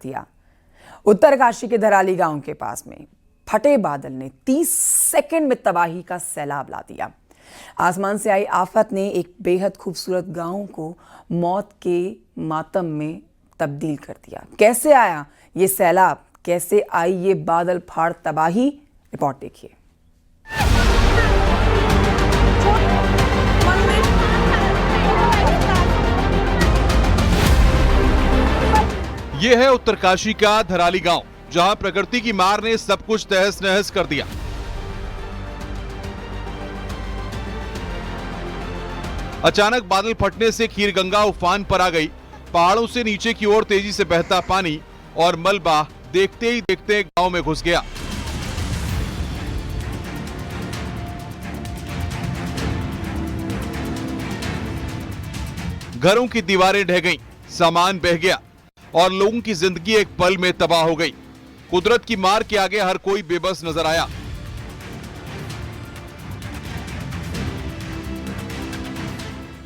दिया। उत्तरकाशी के धराली गांव के पास में फटे बादल ने 30 सेकंड में तबाही का सैलाब ला दिया। आसमान से आई आफत ने एक बेहद खूबसूरत गांव को मौत के मातम में तब्दील कर दिया। कैसे आया ये सैलाब, कैसे आई ये बादल फाड़ तबाही, रिपोर्ट देखिए। ये है उत्तरकाशी का धराली गांव, जहां प्रकृति की मार ने सब कुछ तहस नहस कर दिया। अचानक बादल फटने से खीरगंगा उफान पर आ गई। पहाड़ों से नीचे की ओर तेजी से बहता पानी और मलबा देखते ही देखते गांव में घुस गया। घरों की दीवारें ढह गईं, सामान बह गया और लोगों की जिंदगी एक पल में तबाह हो गई। कुदरत की मार के आगे हर कोई बेबस नजर आया।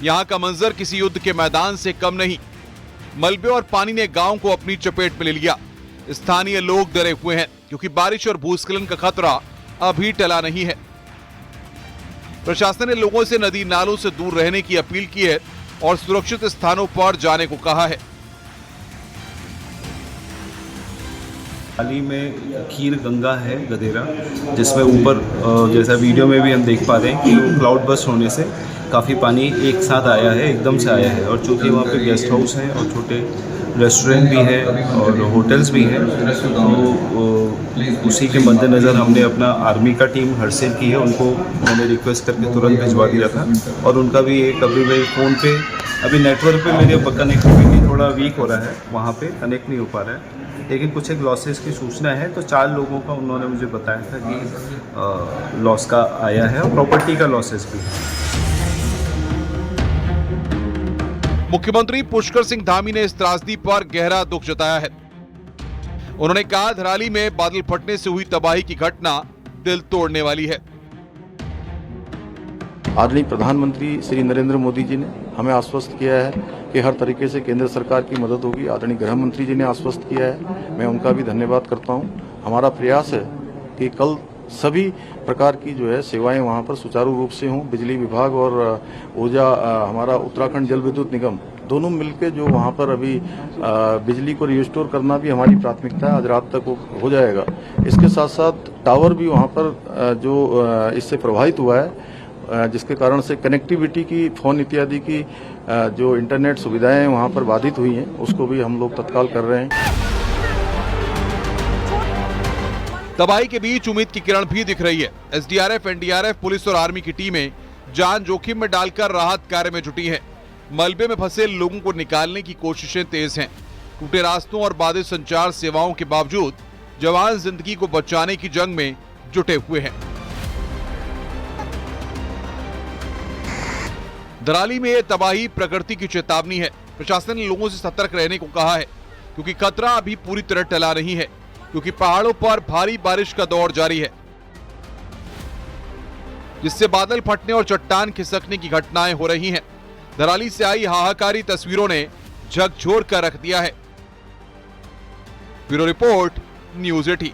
यहां का मंजर किसी युद्ध के मैदान से कम नहीं। मलबे और पानी ने गांव को अपनी चपेट में ले लिया। स्थानीय लोग डरे हुए हैं क्योंकि बारिश और भूस्खलन का खतरा अभी टला नहीं है। प्रशासन ने लोगों से नदी नालों से दूर रहने की अपील की है और सुरक्षित स्थानों पर जाने को कहा है। हाल में खीरगंगा है गदेरा, जिसमें ऊपर जैसा वीडियो में भी हम देख पा रहे हैं कि क्लाउड बस्ट होने से काफ़ी पानी एक साथ आया है, एकदम से आया है। और चूँकि वहाँ पे गेस्ट हाउस हैं और छोटे रेस्टोरेंट भी हैं और होटल्स भी हैं, तो उसी के मद्देनज़र हमने अपना आर्मी का टीम हरसेल की है, उनको मैंने रिक्वेस्ट करके तुरंत भिजवा दिया था। और उनका भी एक अभी मेरे फ़ोन पे अभी नेटवर्क पे मेरे कनेक्टिविटी थोड़ा वीक हो रहा है, वहाँ पे कनेक्ट नहीं हो पा रहा है, लेकिन कुछ एक लॉसेस की सूचना है। तो 4 लोगों का उन्होंने मुझे बताया था कि लॉस का आया है और प्रॉपर्टी का लॉसेस भी है। मुख्यमंत्री पुष्कर सिंह धामी ने इस त्रासदी पर गहरा दुख जताया है। उन्होंने कहा, धराली में बादल फटने से हुई तबाही की घटना दिल तोड़ने वाली है। आदरणीय प्रधानमंत्री श्री नरेंद्र मोदी जी ने हमें आश्वस्त किया है कि हर तरीके से केंद्र सरकार की मदद होगी। आदरणीय गृह मंत्री जी ने आश्वस्त किया है, मैं उनका भी धन्यवाद करता हूं। हमारा प्रयास है कि कल सभी प्रकार की जो है सेवाएं वहां पर सुचारू रूप से हों। बिजली विभाग और ऊर्जा हमारा उत्तराखंड जल विद्युत निगम दोनों मिलकर जो वहां पर अभी बिजली को रिस्टोर करना भी हमारी प्राथमिकता है, आज रात तक वो हो जाएगा। इसके साथ साथ टावर भी वहां पर जो इससे प्रभावित हुआ है, जिसके कारण से कनेक्टिविटी की, फोन इत्यादि की जो इंटरनेट सुविधाएं वहां पर बाधित हुई हैं, उसको भी हम लोग तत्काल कर रहे हैं। तबाही के बीच उम्मीद की किरण भी दिख रही है। एसडीआरएफ, एनडीआरएफ, पुलिस और आर्मी की टीमें जान जोखिम में डालकर राहत कार्य में जुटी हैं। मलबे में फंसे लोगों को निकालने की कोशिशें तेज हैं। टूटे रास्तों और बाधित संचार सेवाओं के बावजूद जवान जिंदगी को बचाने की जंग में जुटे हुए हैं। धराली में यह तबाही प्रकृति की चेतावनी है। प्रशासन ने लोगों से सतर्क रहने को कहा है क्योंकि खतरा अभी पूरी तरह टला नहीं है, क्योंकि पहाड़ों पर भारी बारिश का दौर जारी है, जिससे बादल फटने और चट्टान खिसकने की घटनाएं हो रही हैं। धराली से आई हाहाकारी तस्वीरों ने झकझोर कर रख दिया है। Bureau report, news 18।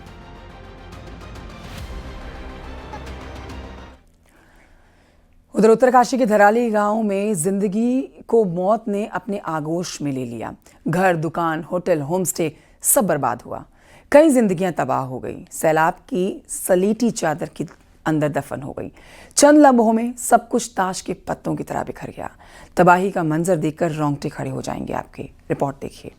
उधर उत्तरकाशी के धराली गांव में जिंदगी को मौत ने अपने आगोश में ले लिया। घर, दुकान, होटल, होमस्टे सब बर्बाद हुआ। कई जिंदगियां तबाह हो गई। सैलाब की सलीटी चादर के अंदर दफन हो गई। चंद लम्हों में सब कुछ ताश के पत्तों की तरह बिखर गया। तबाही का मंजर देखकर रोंगटे खड़े हो जाएंगे आपके। रिपोर्ट देखिए।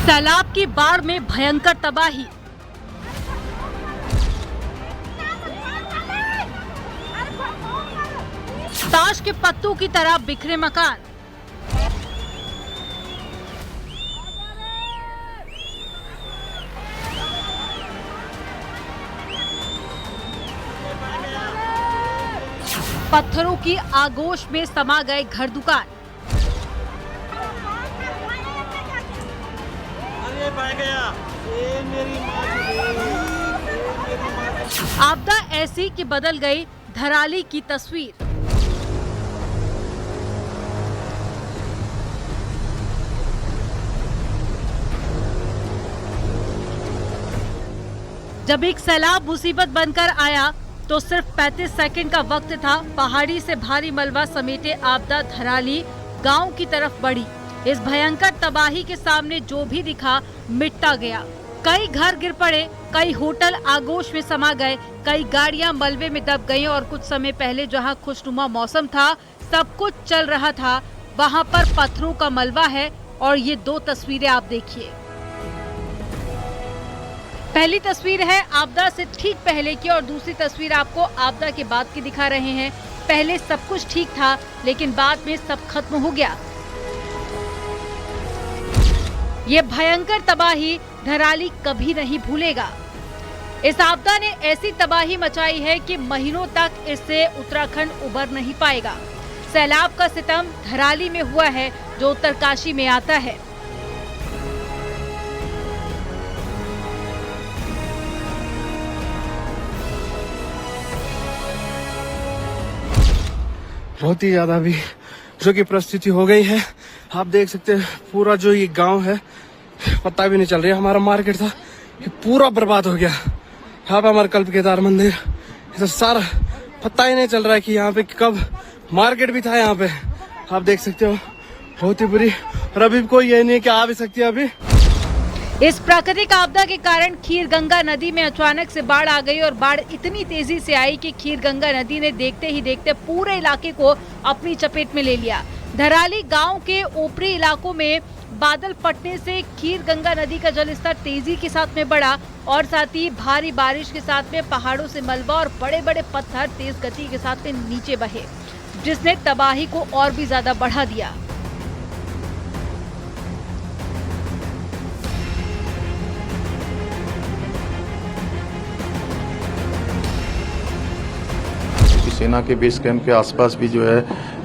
सैलाब की बाढ़ में भयंकर तबाही। ताश के पत्तों की तरह बिखरे मकान। पत्थरों की आगोश में समा गए घर, दुकान। पै गया। ये मेरी माँ आपदा ऐसी कि बदल गई धराली की तस्वीर। जब एक सैलाब मुसीबत बनकर आया तो सिर्फ 35 सेकंड का वक्त था। पहाड़ी से भारी मलबा समेटे आपदा धराली गांव की तरफ बढ़ी। इस भयंकर तबाही के सामने जो भी दिखा मिटता गया। कई घर गिर पड़े, कई होटल आगोश में समा गए, कई गाड़ियां मलबे में दब गईं और कुछ समय पहले जहां खुशनुमा मौसम था, सब कुछ चल रहा था, वहां पर पत्थरों का मलबा है। और ये दो तस्वीरें आप देखिए। पहली तस्वीर है आपदा से ठीक पहले की और दूसरी तस्वीर आपको आपदा के बाद की दिखा रहे हैं। पहले सब कुछ ठीक था लेकिन बाद में सब खत्म हो गया। ये भयंकर तबाही धराली कभी नहीं भूलेगा। इस आपदा ने ऐसी तबाही मचाई है कि महीनों तक इससे उत्तराखंड उबर नहीं पाएगा। सैलाब का सितम धराली में हुआ है जो उत्तरकाशी में आता है। बहुत ही ज्यादा भी जो की परिस्थिति हो गई है। आप देख सकते हैं पूरा जो ये गांव है पता भी नहीं चल रहा। हमारा मार्केट था ये पूरा बर्बाद हो गया। यहाँ पे हमारा कल्प केदार मंदिर तो सारा पता ही नहीं चल रहा है कि यहाँ पे कब मार्केट भी था। यहाँ पे आप देख सकते हो बहुत ही बुरी। और अभी कोई ये नहीं है कि आ भी सकती है। अभी इस प्राकृतिक आपदा के कारण खीर गंगा नदी में अचानक से बाढ़ आ गई और बाढ़ इतनी तेजी से आई कि खीर गंगा नदी ने देखते ही देखते पूरे इलाके को अपनी चपेट में ले लिया। धराली गांव के ऊपरी इलाकों में बादल फटने से खीर गंगा नदी का जलस्तर तेजी के साथ में बढ़ा और साथ ही भारी बारिश के साथ में पहाड़ों से मलबा और बड़े बड़े पत्थर तेज गति के साथ में नीचे बहे, जिसने तबाही को और भी ज्यादा बढ़ा दिया। सेना के बेस कैंप के आसपास भी जो है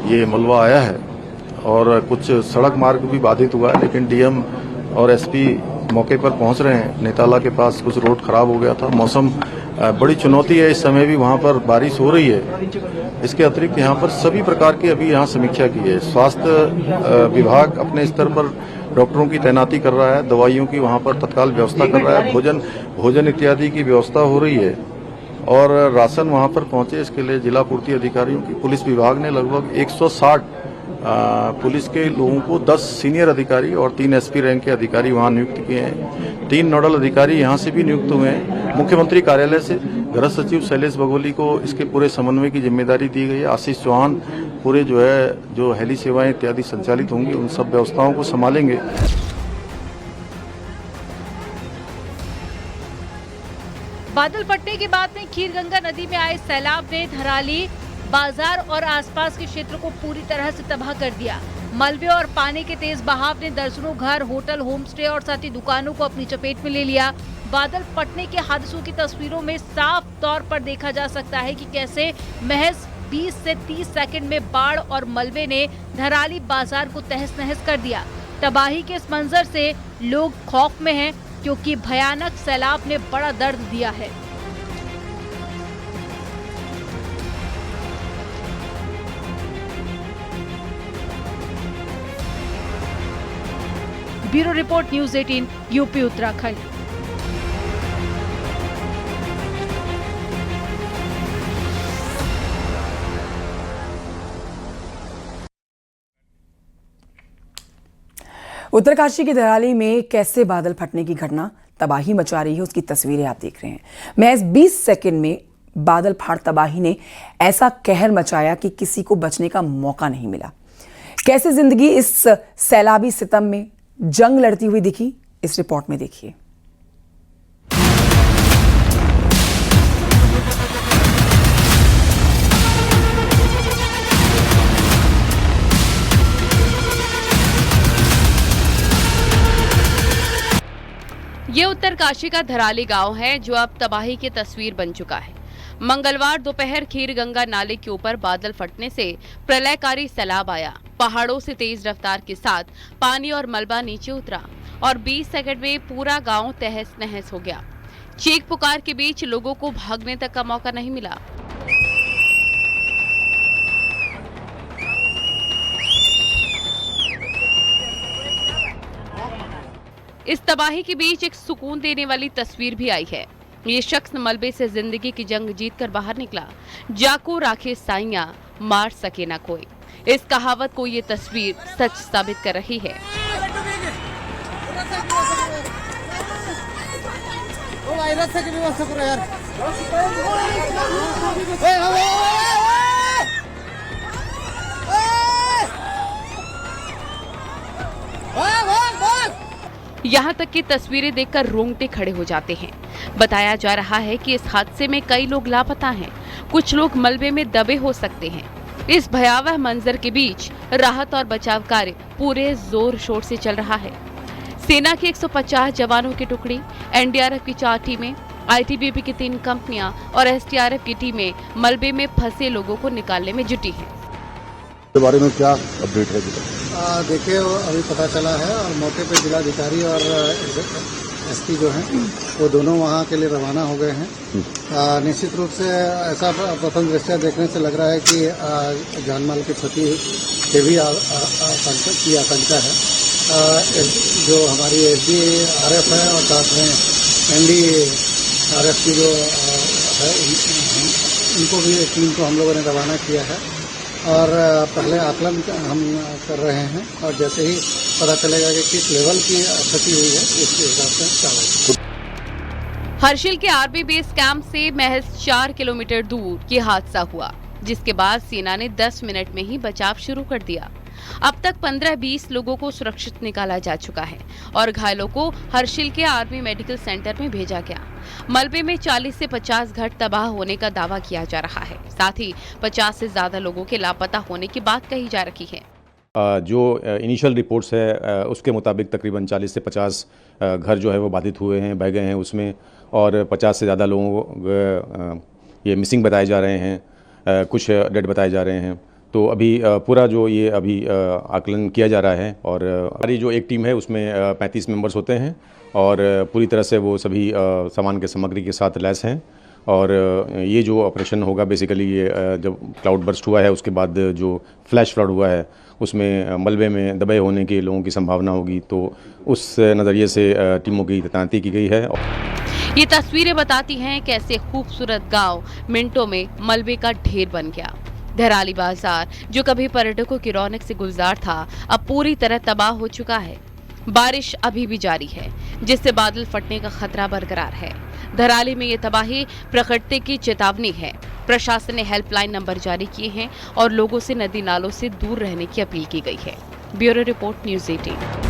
ये मलबा आया है और कुछ सड़क मार्ग भी बाधित हुआ है, लेकिन डीएम और एसपी मौके पर पहुंच रहे हैं। नेताला के पास कुछ रोड खराब हो गया था। मौसम बड़ी चुनौती है, इस समय भी वहां पर बारिश हो रही है। इसके अतिरिक्त यहाँ पर सभी प्रकार की अभी यहाँ समीक्षा की है। स्वास्थ्य विभाग अपने स्तर पर डॉक्टरों की तैनाती कर रहा है, दवाइयों की वहां पर तत्काल व्यवस्था कर रहा है, भोजन इत्यादि की व्यवस्था हो रही है और राशन वहां पर पहुंचे इसके लिए जिला पूर्ति अधिकारियों की पुलिस विभाग ने लगभग 160 पुलिस के लोगों को 10 सीनियर अधिकारी और 3 एसपी रैंक के अधिकारी वहां नियुक्त किए हैं। 3 नोडल अधिकारी यहां से भी नियुक्त हुए हैं। मुख्यमंत्री कार्यालय से गृह सचिव शैलेश बघोली को इसके पूरे समन्वय की जिम्मेदारी दी गई है। आशीष चौहान पूरे जो हेली सेवाएं इत्यादि संचालित होंगी उन सब व्यवस्थाओं को संभालेंगे। बादल फटने के बाद में खीर गंगा नदी में आए सैलाब ने धराली बाजार और आसपास के क्षेत्र को पूरी तरह से तबाह कर दिया। मलबे और पानी के तेज बहाव ने दर्जनों घर, होटल, होम स्टे और साथ ही दुकानों को अपनी चपेट में ले लिया। बादल फटने के हादसों की तस्वीरों में साफ तौर पर देखा जा सकता है कि कैसे महज 20 से 30 सेकंड में बाढ़ और मलबे ने धराली बाजार को तहस नहस कर दिया। तबाही के इस मंजर से लोग खौफ में हैं क्योंकि भयानक सैलाब ने बड़ा दर्द दिया है। Bureau report news 18 UP Uttarakhand. Uttarkashi की धराली में कैसे बादल फटने की घटना तबाही मचा रही है उसकी तस्वीरें आप देख रहे हैं। महज 20 सेकंड में बादल फाड़ तबाही ने ऐसा कहर मचाया कि किसी को बचने का मौका नहीं मिला। कैसे जिंदगी इस सैलाबी सितम में जंग लड़ती हुई दिखी, इस रिपोर्ट में देखिए। ये उत्तरकाशी का धराली गांव है जो अब तबाही की तस्वीर बन चुका है। मंगलवार दोपहर खीर गंगा नाले के ऊपर बादल फटने से प्रलयकारी सैलाब आया। पहाड़ों से तेज रफ्तार के साथ पानी और मलबा नीचे उतरा और 20 सेकंड में पूरा गांव तहस नहस हो गया। चीख पुकार के बीच लोगों को भागने तक का मौका नहीं मिला। इस तबाही के बीच एक सुकून देने वाली तस्वीर भी आई है। ये शख्स मलबे से जिंदगी की जंग जीतकर बाहर निकला। जाको राखे साइयां, मार सके ना कोई। इस कहावत को ये तस्वीर सच साबित कर रही है। यहाँ तक कि तस्वीरें देखकर रोंगटे खड़े हो जाते हैं। बताया जा रहा है कि इस हादसे में कई लोग लापता हैं, कुछ लोग मलबे में दबे हो सकते हैं। इस भयावह मंजर के बीच राहत और बचाव कार्य पूरे जोर शोर से चल रहा है। सेना की 150 जवानों की टुकड़ी, एनडीआरएफ की 4 टीमें, आईटीबीपी की 3 कंपनियां और एसडीआरएफ की टीमें मलबे में फंसे लोगों को निकालने में जुटी हैं। के बारे में क्या अपडेट है? देखिए, अभी पता चला है और मौके पे जिलाधिकारी और एसपी जो हैं वो दोनों वहाँ के लिए रवाना हो गए हैं। निश्चित रूप से ऐसा प्रथम दृष्टया देखने से लग रहा है कि जान माल की क्षति के भी आशंका है। जो हमारी एसडीआरएफ है और साथ में एनडीआरएफ की जो है इनको भी टीम को हम लोगों ने रवाना किया है और पहले आकलन हम कर रहे हैं और जैसे ही पता चलेगा कि किस लेवल की क्षति हुई है उसके हिसाब से कार्रवाई। हर्षिल के आर्मी बेस कैंप से महज 4 किलोमीटर दूर ये हादसा हुआ, जिसके बाद सेना ने 10 मिनट में ही बचाव शुरू कर दिया। अब तक 15-20 लोगों को सुरक्षित निकाला जा चुका है और घायलों को हर्षिल के आर्मी मेडिकल सेंटर में भेजा गया। मलबे में 40 से 50 घर तबाह होने का दावा किया जा रहा है। साथ ही 50 से ज्यादा लोगों के लापता होने की बात कही जा रही है। जो इनिशियल रिपोर्ट्स है उसके मुताबिक तकरीबन 40 से 50 घर जो है वो बाधित हुए हैं, बह गए हैं उसमें, और 50 से ज़्यादा लोगों को ये मिसिंग बताए जा रहे हैं, कुछ डेड बताए जा रहे हैं। तो अभी पूरा जो ये अभी आकलन किया जा रहा है और हमारी जो एक टीम है उसमें 35 मेंबर्स होते हैं और पूरी तरह से वो सभी सामान के सामग्री के साथ लैस हैं। और ये जो ऑपरेशन होगा बेसिकली ये जब क्लाउड बर्स्ट हुआ है उसके बाद जो फ्लैश फ्लड हुआ है उसमें मलबे में दबे होने के लोगों की संभावना होगी, तो उस नज़रिए से टीमों की तैनाती की गई है। ये तस्वीरें बताती हैं कैसे खूबसूरत गांव मिनटों में मलबे का ढेर बन गया। धराली बाजार जो कभी पर्यटकों की रौनक से गुलजार था, अब पूरी तरह तबाह हो चुका है। बारिश अभी भी जारी है, जिससे बादल फटने का खतरा बरकरार है। धराली में ये तबाही प्रकृति की चेतावनी है। प्रशासन ने हेल्पलाइन नंबर जारी किए हैं और लोगों से नदी नालों से दूर रहने की अपील की गई है। Bureau report, news 18।